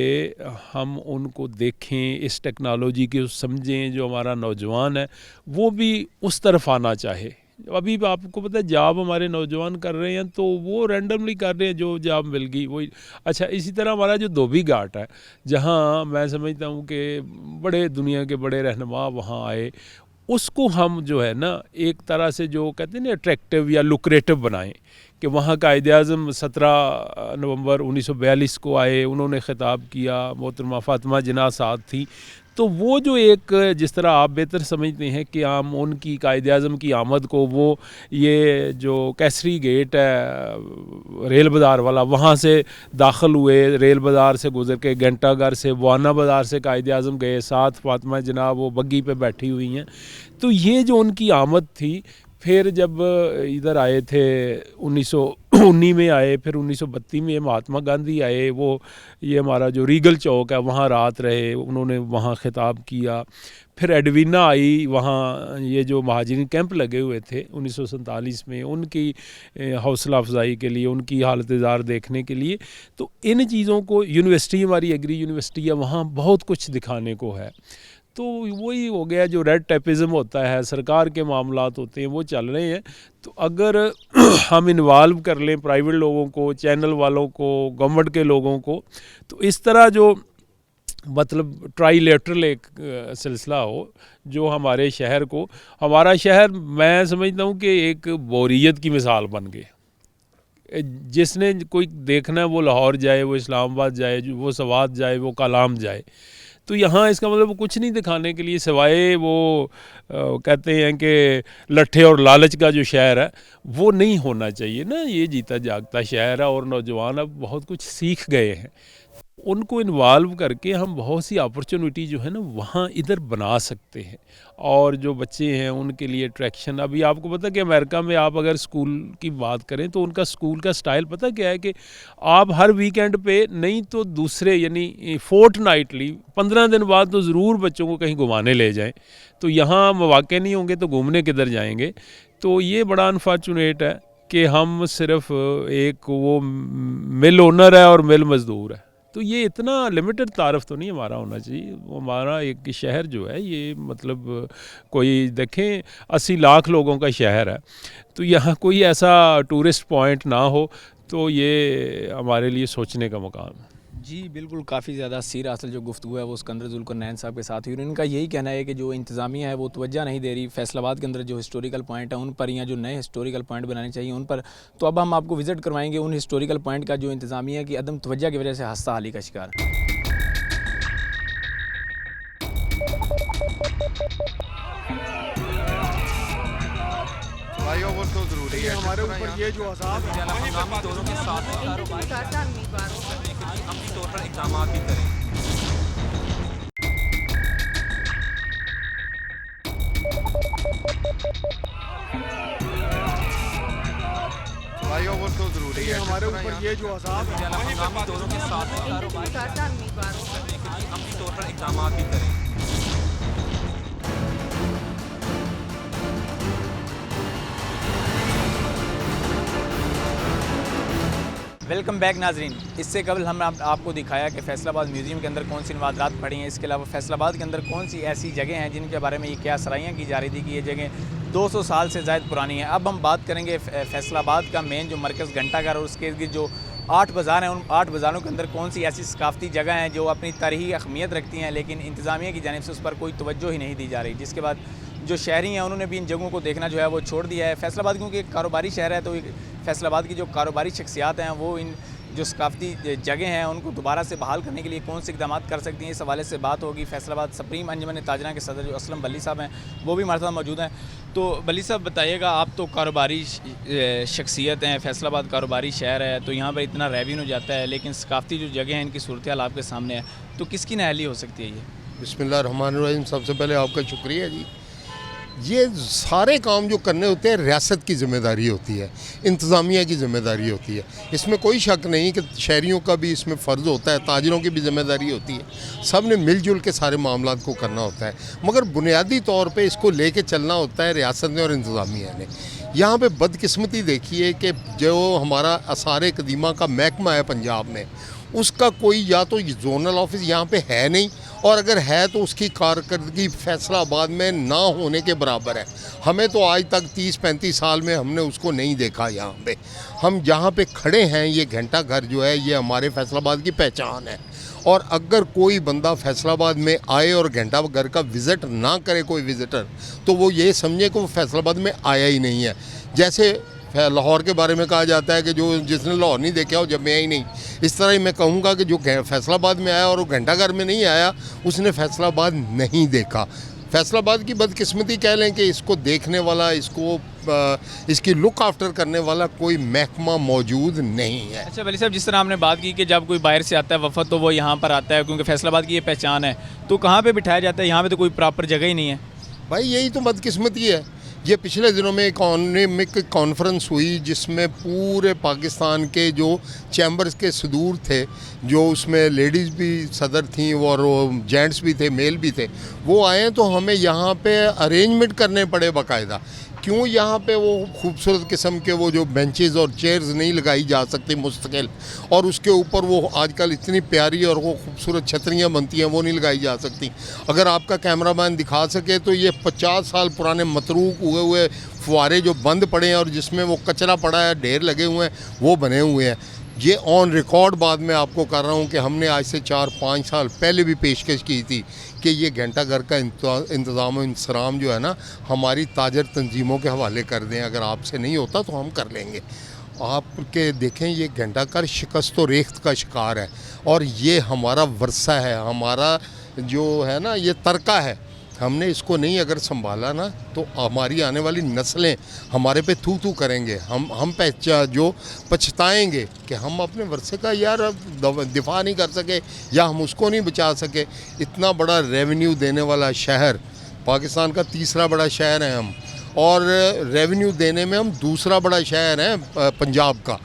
हम उनको देखें, इस टेक्नोलॉजी को समझें। जो हमारा नौजवान है वो भी उस तरफ आना चाहे। अभी आपको पता है जॉब हमारे नौजवान कर रहे हैं, तो वो रैंडमली कर रहे हैं, जो जॉब मिल गई वही। अच्छा, इसी तरह हमारा जो धोबी घाट है, जहाँ मैं समझता हूँ कि बड़े दुनिया के बड़े रहनुमा वहाँ आए, उसको हम जो है ना एक तरह से जो कहते हैं ना अट्रैक्टिव या लुक्रेटिव बनाएं, कि वहाँ कायद-ए-आज़म 17 नवंबर 1942 को आए, उन्होंने ख़िताब किया, मोहतरमा फ़ातिमा जिन्ना साथ थी। तो वो जो एक, जिस तरह आप बेहतर समझते हैं कि हम उनकी कायद-ए-आज़म की आमद को, वो ये जो कैसरी गेट है रेल बाज़ार वाला, वहाँ से दाखिल हुए, रेल बाज़ार से गुज़र के घंटाघर से वाना बाज़ार से कायद-ए-आज़म गए, साथ फ़ातिमा जिन्ना वो बग्गी पे बैठी हुई हैं। तो ये जो उनकी आमद थी, फिर जब इधर आए थे 1919 में आए, फिर 1932 में महात्मा गांधी आए, वो ये हमारा जो रीगल चौक है वहाँ रात रहे, उन्होंने वहाँ ख़िताब किया। फिर एडवीना आई, वहाँ ये जो महाजरीन कैंप लगे हुए थे 1947 में, उनकी हौसला अफजाई के लिए, उनकी हालत ज़ार देखने के लिए। तो इन चीज़ों को, यूनिवर्सिटी हमारी एग्री यूनिवर्सिटी है, वहाँ बहुत कुछ दिखाने को है। तो वही हो गया, जो रेड टेपिज़म होता है, सरकार के मामलात होते हैं, वो चल रहे हैं। तो अगर हम इन्वॉल्व कर लें प्राइवेट लोगों को, चैनल वालों को, गवर्नमेंट के लोगों को, तो इस तरह जो मतलब ट्राईलेटरल एक सिलसिला हो, जो हमारे शहर को, हमारा शहर मैं समझता हूँ कि एक बोरियत की मिसाल बन गए। जिसने कोई देखना है वो लाहौर जाए, वो इस्लामाबाद जाए, वो सवात जाए, वो कलाम जाए। तो यहाँ इसका मतलब वो कुछ नहीं दिखाने के लिए, सिवाय वो कहते हैं कि लट्ठे और लालच का जो शहर है वो नहीं होना चाहिए ना। ये जीता जागता शहर है, और नौजवान अब बहुत कुछ सीख गए हैं। उनको इन्वॉल्व करके हम बहुत सी अपॉर्चुनिटी जो है ना वहाँ इधर बना सकते हैं। और जो बच्चे हैं उनके लिए अट्रैक्शन, अभी आपको पता कि अमेरिका में आप अगर स्कूल की बात करें तो उनका स्कूल का स्टाइल पता क्या है, कि आप हर वीकेंड पे नहीं तो दूसरे यानी फोर्टनाइटली 15 दिन बाद तो ज़रूर बच्चों को कहीं घुमाने ले जाएं। तो यहाँ मौके नहीं होंगे तो घूमने किधर जाएंगे। तो ये बड़ा अनफॉर्चुनेट है कि हम सिर्फ एक वो मिल ओनर है और मिल मज़दूर है। तो ये इतना लिमिटेड तारफ़ तो नहीं हमारा होना चाहिए। हमारा एक शहर जो है ये मतलब कोई देखें 80 लाख लोगों का शहर है, तो यहाँ कोई ऐसा टूरिस्ट पॉइंट ना हो, तो ये हमारे लिए सोचने का मुकाम है। जी बिल्कुल, काफ़ी ज़्यादा सीर असल जो गुफ्तगू है वो सिकंदर ज़ुल्करनैन साहब के साथ हुई। इनका यही कहना है कि जो इंतज़ामिया है वो तवज्जो नहीं दे रही, फैसलाबाद के अंदर जो हिस्टोरिकल पॉइंट है उन पर, या जो नए हिस्टोरिकल पॉइंट बनाने चाहिए उन पर। तो अब हम आपको विज़िट करवाएंगे उन हिस्टोरिकल पॉइंट का जो इंतज़ामिया की अदम तवज्जो की वजह से हादसा हाली का शिकार। फ्लाईओवर तो ज़रूरी है, हमारे ऊपर ये जो अज़ाब है, हंगामी दौरों के साथ कारोबार करने के लिए अमली तौर पर इक़दाम भी करें। फ्लाईओवर तो ज़रूरी है, हमारे ऊपर ये जो अज़ाब है, हंगामी दौरों के साथ कारोबार करने के लिए अमली तौर पर इक़दाम भी करें। वेलकम बैक नाजरीन। इससे कबल हमने आपको दिखाया कि फैसलाबाद म्यूज़ियम के अंदर कौन सी नवादरात पड़ी हैं। इसके अलावा फैसलाबाद के अंदर कौन सी ऐसी जगह हैं जिनके बारे में ये क्या सराहियाँ की जा रही थी कि ये जगह 200 साल से ज़ायद पुरानी है। अब हम बात करेंगे फैसलाबाद का मेन जो मरकज़ घंटाघर और उसके इर्द जो 8 बाज़ार हैं, उन 8 बाज़ारों के अंदर कौन सी ऐसी सकाफ़ती जगह हैं जो अपनी तारीख़ी अहमियत रखती हैं, लेकिन इंतज़ामिया की जानिब से उस पर कोई तवज्जो ही नहीं दी जा रही। जिसके बाद जो शहरी हैं उन्होंने भी इन जगहों को देखना जो है वो छोड़ दिया है। फैसलाबाद क्योंकि एक कारोबारी शहर है, तो फैसलाबाद की जो कारोबारी शख्सियात हैं वो इन जो सकाफ़ती जगह हैं उनको दोबारा से बहाल करने के लिए कौन से इक़दाम कर सकती हैं, इस हवाले से बात होगी। फैसलाबाद सुप्रीम अंजुमन ताजरा के सदर जो असलम बल्ली साहब हैं वो भी हमारे साथ मौजूद हैं। तो बल्ली साहब बताइएगा, आप तो कारोबारी शख्सियत हैं, फैसलाबाद कारोबारी शहर है, तो यहाँ पर इतना रेवेन्यू जाता है, लेकिन सकाफ़ती जो जगह हैं इनकी सूरत हाल आपके सामने है, तो किसकी नाअहली हो सकती है ये? बिस्मिल्लाहिर्रहमानिर्रहीम। सबसे पहले आपका शुक्रिया जी। ये सारे काम जो करने होते हैं रियासत की ज़िम्मेदारी होती है, इंतज़ामिया की ज़िम्मेदारी होती है। इसमें कोई शक नहीं कि शहरियों का भी इसमें फ़र्ज़ होता है, ताजिरों की भी ज़िम्मेदारी होती है। सब ने मिलजुल के सारे मामलात को करना होता है, मगर बुनियादी तौर पे इसको लेके चलना होता है रियासत ने और इंतज़ामिया ने। यहाँ पे बदकिस्मती देखिए कि जो हमारा आसार कदीमा का महकमा है पंजाब में, उसका कोई या तो जोनल ऑफिस यहाँ पे है नहीं, और अगर है तो उसकी कारकर्दगी फैसलाबाद में ना होने के बराबर है। हमें तो आज तक 30-35 साल में हमने उसको नहीं देखा। यहाँ पे हम जहाँ पे खड़े हैं, ये घंटा घर जो है ये हमारे फैसलाबाद की पहचान है। और अगर कोई बंदा फैसलाबाद में आए और घंटा घर का विज़िट ना करे कोई विज़िटर, तो वो ये समझे कि वो फैसलाबाद में आया ही नहीं है। जैसे लाहौर के बारे में कहा जाता है कि जो जिसने लाहौर नहीं देखा हो जब में ही नहीं, इस तरह ही मैं कहूँगा कि जो फैसलाबाद में आया और वो घंटाघर में नहीं आया, उसने फैसलाबाद नहीं देखा। फैसलाबाद की बदकिस्मती कह लें कि इसको देखने वाला, इसकी लुक आफ्टर करने वाला कोई महकमा मौजूद नहीं है। अच्छा वली साहब, जिस तरह आपने बात की कि जब कोई बाहर से आता है वफद तो वो यहाँ पर आता है क्योंकि फैसलाबाद की ये पहचान है, तो कहाँ पर बिठाया जाता है? यहाँ पर तो कोई प्रॉपर जगह ही नहीं है। भाई यही तो बदकिस्मती है। ये पिछले दिनों में इकॉनमिक कॉन्फ्रेंस हुई जिसमें पूरे पाकिस्तान के जो चैम्बर्स के सदूर थे, जो उसमें लेडीज़ भी सदर थीं और जेंट्स भी थे, मेल भी थे, वो आए तो हमें यहाँ पे अरेंजमेंट करने पड़े बाकायदा। क्यों यहाँ पे वो खूबसूरत किस्म के वो जो बेंचेस और चेयर्स नहीं लगाई जा सकती मुस्तकिल, और उसके ऊपर वो आजकल इतनी प्यारी और वो खूबसूरत छतरियाँ बनती हैं वो नहीं लगाई जा सकती। अगर आपका कैमरामैन दिखा सके तो ये 50 साल पुराने मतरूक हुए फुहारे जो बंद पड़े हैं और जिसमें वो कचरा पड़ा है, ढेर लगे हुए हैं, वो बने हुए हैं। ये ऑन रिकॉर्ड बाद में आपको कर रहा हूँ कि हमने आज से 4-5 साल पहले भी पेशकश की थी कि ये घंटा घर का इंतज़ाम और इंसराम जो है ना, हमारी ताजर तंजीमों के हवाले कर दें। अगर आपसे नहीं होता तो हम कर लेंगे। आपके देखें ये घंटा घर शिकस्त व रेख्त का शिकार है, और ये हमारा वर्सा है, हमारा जो है ना ये तरका है। हमने इसको नहीं अगर संभाला ना तो हमारी आने वाली नस्लें हमारे पे थू थू करेंगे। हम जो पछताएंगे कि हम अपने वर्षे का यार दिफा नहीं कर सके या हम उसको नहीं बचा सके। इतना बड़ा रेवेन्यू देने वाला शहर, पाकिस्तान का तीसरा बड़ा शहर है हम, और रेवेन्यू देने में हम दूसरा बड़ा शहर है पंजाब का।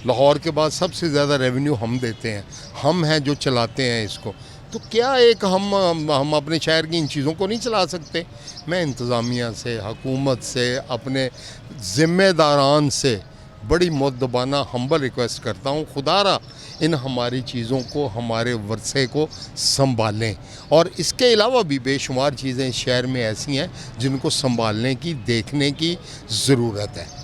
लाहौर के बाद सबसे ज़्यादा रेवेन्यू हम देते हैं, हम हैं जो चलाते हैं इसको। तो क्या एक हम अपने शहर की इन चीज़ों को नहीं चला सकते? मैं इंतज़ामिया से, हुकूमत से, अपने ज़िम्मेदारान से बड़ी मुद्दबाना हम्बल रिक्वेस्ट करता हूँ, खुदारा इन हमारी चीज़ों को, हमारे वर्से को संभालें। और इसके अलावा भी बेशुमार चीज़ें इस शहर में ऐसी हैं जिनको संभालने की, देखने की ज़रूरत है।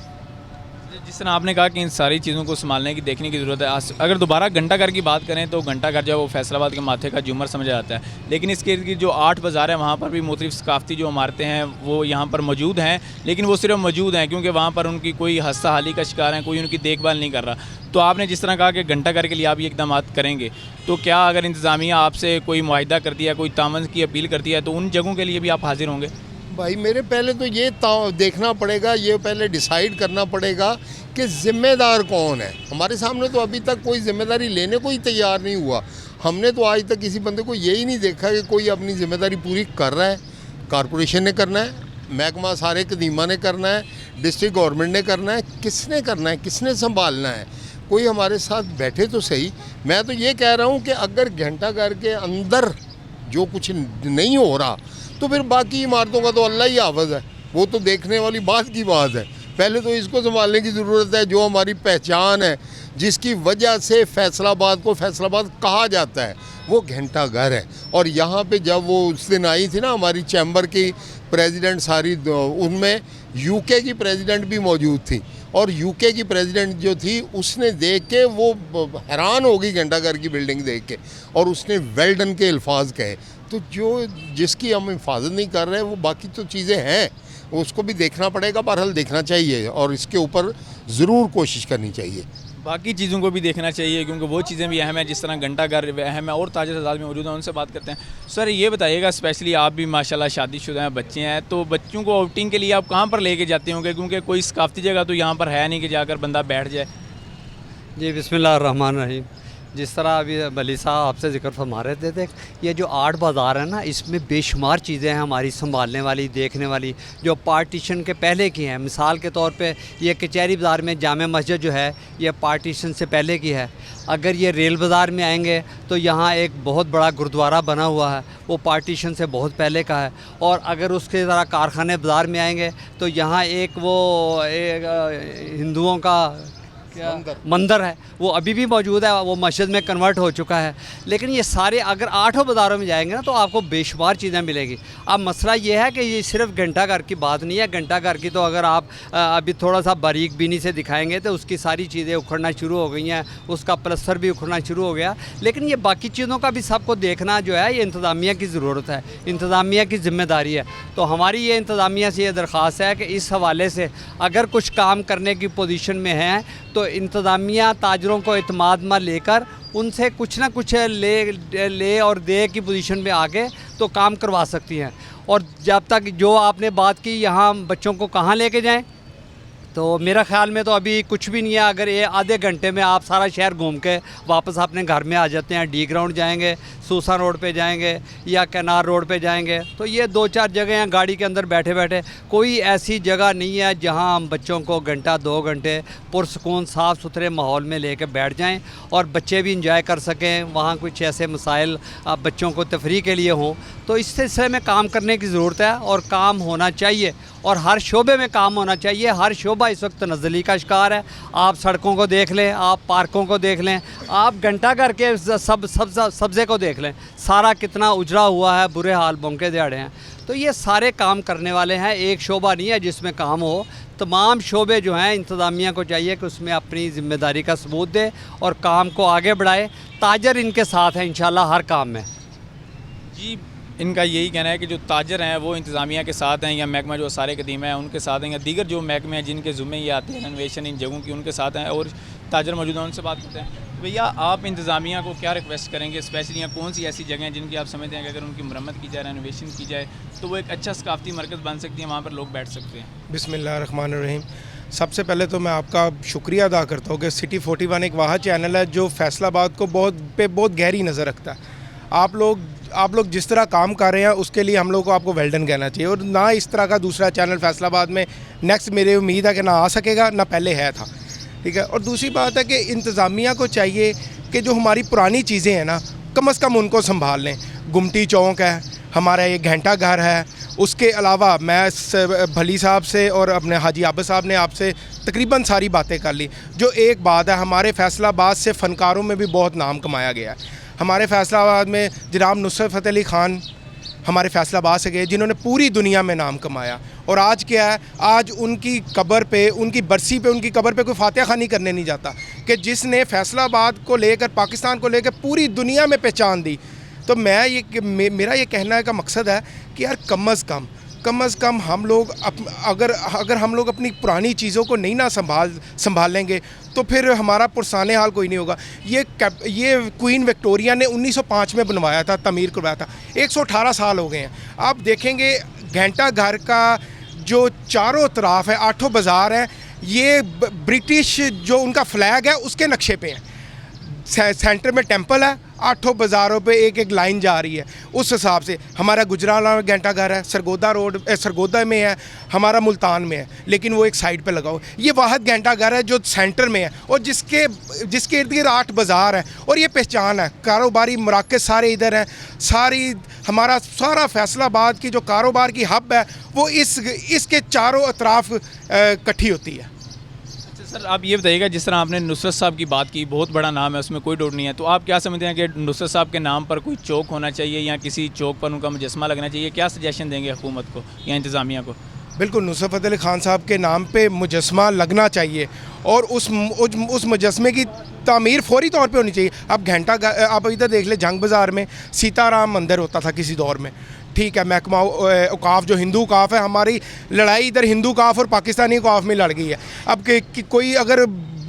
जिस तरह आपने कहा कि इन सारी चीज़ों को संभालने की, देखने की ज़रूरत है। अगर दोबारा घंटाघर की बात करें तो घंटाघर जो है वो फैसलाबाद के माथे का झूमर समझा जाता है, लेकिन इसके इर्द गिर्द जो 8 बाज़ार है वहाँ पर भी मुख्तलिफ सकाफ़ती जो इमारतें हैं वो यहाँ पर मौजूद हैं, लेकिन वो सिर्फ मौजूद हैं क्योंकि वहाँ पर उनकी कोई हस्ता हाली का शिकार है, कोई उनकी देखभाल नहीं कर रहा। तो आपने जिस तरह कहा कि घंटाघर के लिए आप ये इकदाम करेंगे, तो क्या अगर इंतज़ामिया आपसे कोई मुआहिदा करती है, कोई तामन की अपील करती है, तो उन जगहों के लिए भी आप हाजिर होंगे? भाई मेरे पहले तो ये देखना पड़ेगा, ये पहले डिसाइड करना पड़ेगा कि ज़िम्मेदार कौन है। हमारे सामने तो अभी तक कोई ज़िम्मेदारी लेने को ही तैयार नहीं हुआ। हमने तो आज तक किसी बंदे को यही नहीं देखा कि कोई अपनी ज़िम्मेदारी पूरी कर रहा है। कॉरपोरेशन ने करना है, महकमा सारे कदीमा ने करना है, डिस्ट्रिक्ट गवर्नमेंट ने करना है, किसने करना है, किसने संभालना है? कोई हमारे साथ बैठे तो सही। मैं तो ये कह रहा हूँ कि अगर घंटाघर के अंदर जो कुछ नहीं हो रहा तो फिर बाकी इमारतों का तो अल्लाह ही हाफ़िज़ है, वो तो देखने वाली बात की बात है। पहले तो इसको संभालने की ज़रूरत है, जो हमारी पहचान है, जिसकी वजह से फैसलाबाद को फैसलाबाद कहा जाता है, वो घंटाघर है। और यहाँ पे जब वो उस दिन आई थी ना हमारी चैम्बर की प्रेसिडेंट सारी, उनमें यूके की प्रेसिडेंट भी मौजूद थी, और यूके की प्रेसिडेंट जो थी उसने देख के वो हैरान हो गई घंटाघर की बिल्डिंग देख के, और उसने वेल डन के अल्फाज कहे। तो जो जिसकी हम हिफाजत नहीं कर रहे वो बाकी तो चीज़ें हैं, उसको भी देखना पड़ेगा, बहरहाल देखना चाहिए और इसके ऊपर ज़रूर कोशिश करनी चाहिए। बाकी चीज़ों को भी देखना चाहिए क्योंकि वो चीज़ें भी अहम है, जिस तरह घंटाघर अहम है। और ताजिर हज़रात में मौजूद हैं, उनसे बात करते हैं। सर ये बताइएगा, स्पेशली आप भी माशाल्लाह शादीशुदा हैं, बच्चे हैं, तो बच्चों को आउटिंग के लिए आप कहाँ पर लेके जाते होंगे? क्योंकि कोई सकाफ़ती जगह तो यहाँ पर है नहीं कि जाकर बंदा बैठ जाए। जी बिस्मिल्लाहिर्रहमानिर्रहीम। जिस तरह अभी भली साहब आपसे जिक्र फरमा रहे थे, ये जो आर्ट बाज़ार है ना, इसमें बेशुमार चीज़ें हैं हमारी संभालने वाली, देखने वाली, जो पार्टीशन के पहले की हैं। मिसाल के तौर पे ये कचहरी बाज़ार में जामे मस्जिद जो है ये पार्टीशन से पहले की है। अगर ये रेल बाज़ार में आएंगे तो यहाँ एक बहुत बड़ा गुरुद्वारा बना हुआ है, वो पार्टीशन से बहुत पहले का है। और अगर उसके ज़रा कारखाने बाज़ार में आएंगे तो यहाँ एक हिंदुओं का मंदिर है, वो अभी भी मौजूद है, वो मस्जिद में कन्वर्ट हो चुका है। लेकिन ये सारे अगर 8 बाज़ारों में जाएंगे ना तो आपको बेशुमार चीज़ें मिलेगी। अब मसला ये है कि ये सिर्फ घंटाघर की बात नहीं है। घंटाघर की तो अगर आप अभी थोड़ा सा बारीक बीनी से दिखाएंगे तो उसकी सारी चीज़ें उखड़ना शुरू हो गई हैं, उसका प्लस्तर भी उखड़ना शुरू हो गया। लेकिन ये बाकी चीज़ों का भी सबको देखना जो है, ये इंतज़ामिया की ज़रूरत है, इंतज़ामिया की ज़िम्मेदारी है। तो हमारी ये इंतज़ामिया से ये दरख्वास्त है कि इस हवाले से अगर कुछ काम करने की पोजीशन में है तो इंतज़ामिया ताजरों को इत्माद में लेकर उनसे कुछ ना कुछ ले और दे की पोजीशन में आके तो काम करवा सकती हैं। और जब तक जो आपने बात की यहाँ बच्चों को कहाँ लेके जाएं, तो मेरा ख़्याल में तो अभी कुछ भी नहीं है। अगर ये आधे घंटे में आप सारा शहर घूम के वापस अपने घर में आ जाते हैं, डी ग्राउंड जाएंगे, सूसा रोड पे जाएंगे या कैनार रोड पे जाएंगे, तो ये 2-4 जगह हैं गाड़ी के अंदर बैठे बैठे। कोई ऐसी जगह नहीं है जहां हम बच्चों को घंटा 2 घंटे पुरसकून साफ़ सुथरे माहौल में लेके बैठ जाएं और बच्चे भी इंजॉय कर सकें। वहाँ कुछ ऐसे मसाइल बच्चों को तफरीह के लिए हों, तो इस सिलसिले में काम करने की ज़रूरत है और काम होना चाहिए। और हर शोबे में काम होना चाहिए। हर शोबा इस वक्त नज़ली का शिकार है। आप सड़कों को देख लें, आप पार्कों को देख लें, आप घंटाघर के सब्ज़े को देख लें, सारा कितना उजड़ा हुआ है, बुरे हाल बौंके दिहाड़े हैं। तो ये सारे काम करने वाले हैं, एक शोबा नहीं है जिसमें काम हो। तमाम शोबे जो हैं इंतज़ामिया को चाहिए कि उसमें अपनी ज़िम्मेदारी का सबूत दे और काम को आगे बढ़ाए। ताजर इनके साथ हैं इंशाल्लाह हर काम में। जी, इनका यही कहना है कि जो ताजर हैं वो इंतज़ामिया के साथ हैं, या महकमा जो सारे कदीम है उनके साथ हैं, या दीगर जो महकमे हैं जिनके ज़ुम्मे ये आते हैं रेनोवेशन इन जगहों की, उनके साथ हैं। और ताजर मौजूद हैं, उनसे बात करते हैं। भैया, आप इंतज़ामिया को क्या रिक्वेस्ट करेंगे, स्पेशली या कौन सी ऐसी जगह हैं जिनकी आप समझते हैं कि अगर उनकी मरम्मत की जाए, रेनोवेशन की जाए, तो वो एक अच्छा सकाफ़ती मरकज़ बन सकती है, वहाँ पर लोग बैठ सकते हैं? बिस्मिल्लाहिर्रहमानिर्रहीम। सबसे पहले तो मैं आपका शुक्रिया अदा करता हूँ कि सिटी 41 एक वाह चैनल है जो फैसलाबाद को बहुत गहरी नज़र रखता है। आप लोग जिस तरह काम कर रहे हैं उसके लिए हम लोग को आपको वेल डन कहना चाहिए। और ना इस तरह का दूसरा चैनल फैसलाबाद में नेक्स्ट मेरी उम्मीद है कि ना आ सकेगा, ना पहले है था, ठीक है। और दूसरी बात है कि इंतज़ामिया को चाहिए कि जो हमारी पुरानी चीज़ें हैं ना, कम से कम उनको संभाल लें। गुमटी चौक है, हमारा ये घंटा घर है, उसके अलावा मैं भली साहब से और अपने हाजी आबिद साहब ने आपसे तकरीबन सारी बातें कर ली। जो एक बात है, हमारे फैसलाबाद से फ़नकारों में भी बहुत नाम कमाया गया है। हमारे फैसलाबाद में जनाब नुसरत फ़तेह अली ख़ान हमारे फैसलाबाद से गए, जिन्होंने पूरी दुनिया में नाम कमाया। और आज क्या है, आज उनकी कब्र पे, उनकी बरसी पे, उनकी कब्र पे कोई फातिहा ख़ानी करने नहीं जाता, कि जिसने फैसलाबाद को लेकर, पाकिस्तान को लेकर पूरी दुनिया में पहचान दी। तो मेरा ये कहना का मकसद है कि यार कम अज़ कम हम लोग अगर हम लोग अपनी पुरानी चीज़ों को नहीं ना संभाल लेंगे तो फिर हमारा पुरसाने हाल कोई नहीं होगा। ये क्वीन विक्टोरिया ने 1905 में बनवाया था, तमीर करवाया था। 118 साल हो गए हैं। आप देखेंगे घंटा घर का जो चारों तरफ है, 8 बाज़ार हैं, ये ब्रिटिश जो उनका फ्लैग है उसके नक्शे पे है। सेंटर में टेंपल है, 8 बाज़ारों पे एक एक लाइन जा रही है। उस हिसाब से हमारा गुजरावाला में घंटा घर है, सरगोदा में है, हमारा मुल्तान में है, लेकिन वो एक साइड पे लगा हो। ये वाहिद घंटा घर है जो सेंटर में है और जिसके इर्द गिर्द 8 बाज़ार हैं। और ये पहचान है, कारोबारी मराकज़ सारे इधर हैं। हमारा सारा फैसलाबाद की जो कारोबार की हब है वो इसके चारों अतराफ़ इकट्ठी होती है। सर, आप ये बताइएगा, जिस तरह आपने नुसरत साहब की बात की, बहुत बड़ा नाम है, उसमें कोई डाउट नहीं है, तो आप क्या समझते हैं कि नुसरत साहब के नाम पर कोई चौक होना चाहिए या किसी चौक पर उनका मुजस्मा लगना चाहिए? क्या सजेशन देंगे हुकूमत को या इंतज़ामिया को? बिल्कुल, नुसरत फ़तेह अली ख़ान साहब के नाम पे मुजस्मा लगना चाहिए और उस मुजस्मे की तामीर फौरी तौर पे होनी चाहिए। अब आप इधर देख ले, जंग बाज़ार में सीताराम मंदिर होता था किसी दौर में, ठीक है। महकमा औकाफ जो हिंदू औकाफ है, हमारी लड़ाई इधर हिंदू औकाफ और पाकिस्तानी औकाफ में लड़ गई है। अब कोई अगर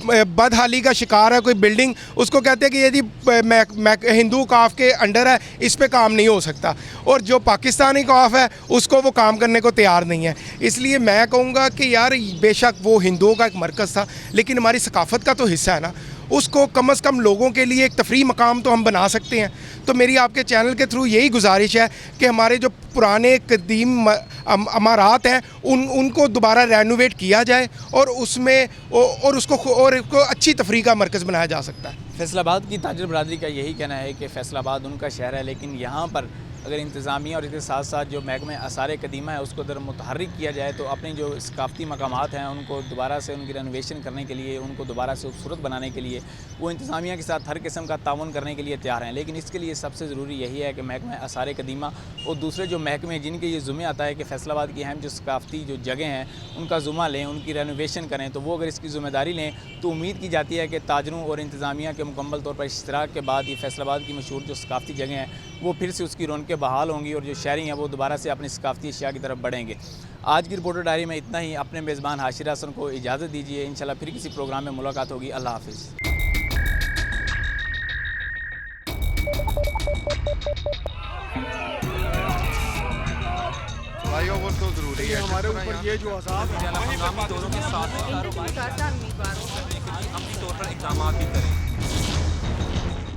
बदहाली का शिकार है कोई बिल्डिंग, उसको कहते हैं कि यदि हिंदू औकाफ के अंडर है, इस पे काम नहीं हो सकता। और जो पाकिस्तानी औकाफ है उसको वो काम करने को तैयार नहीं है। इसलिए मैं कहूँगा कि यार बेशक वो हिंदुओं का एक मरकज़ था, लेकिन हमारी सकाफ़त का तो हिस्सा है ना। उसको कम से कम लोगों के लिए एक तफरी मकाम तो हम बना सकते हैं। तो मेरी आपके चैनल के थ्रू यही गुजारिश है कि हमारे जो पुराने कदीम अमारात हैं उनको दोबारा रेनोवेट किया जाए और उसको अच्छी तफरी का मरकज़ बनाया जा सकता है। फैसलाबाद की ताजर बरादरी का यही कहना है कि फैसलाबाद उनका शहर है, लेकिन यहाँ पर अगर इंतज़ामिया और इसके साथ साथ जो महकमे आसार कदीमा है उसको अगर मुतहर्रिक किया जाए तो अपने जो सकाफ़ती मकामात हैं उनको दोबारा से उनकी रेनोवेशन करने के लिए, उनको दोबारा से खूबसूरत बनाने के लिए वो इंतज़ामिया के साथ हर किस्म का ताउन करने के लिए तैयार हैं। लेकिन इसके लिए सबसे ज़रूरी यही है कि महकमा आसार कदीमा और दूसरे जो महकमे जिनके ये ज़ुम्मे आता है कि फैसलाबाद की अहम जो सकाफ़ती जो जगह हैं उनका ज़ुम्मा लें, उनकी रेनोवेशन करें, तो वो अगर इसकी ज़िम्मेदारी लें तो उम्मीद की जाती है कि ताजरों और इंतज़ामिया के मुकम्मल तौर पर इश्तराक के बाद ये फैसलाबाद की मशहूर जो सकाफ़ती जगह हैं वो फिर से उसकी रौनकें बहाल होंगी और जो शहरी हैं वो दोबारा से अपनी सकाफ़ती अशिया की तरफ बढ़ेंगे। आज की रिपोर्टर डायरी में इतना ही। अपने मेज़बान हाशिर हसन को इजाज़त दीजिए। इंशाल्लाह फिर किसी प्रोग्राम में मुलाकात होगी। अल्लाह हाफ़िज़। भाई वो तो ज़रूरी है, हमारे ऊपर ये जो अज़ाब है हंगामी दौरों के साथ कारोबार करने के लिए अमली तौर पर इक़दाम भी करें।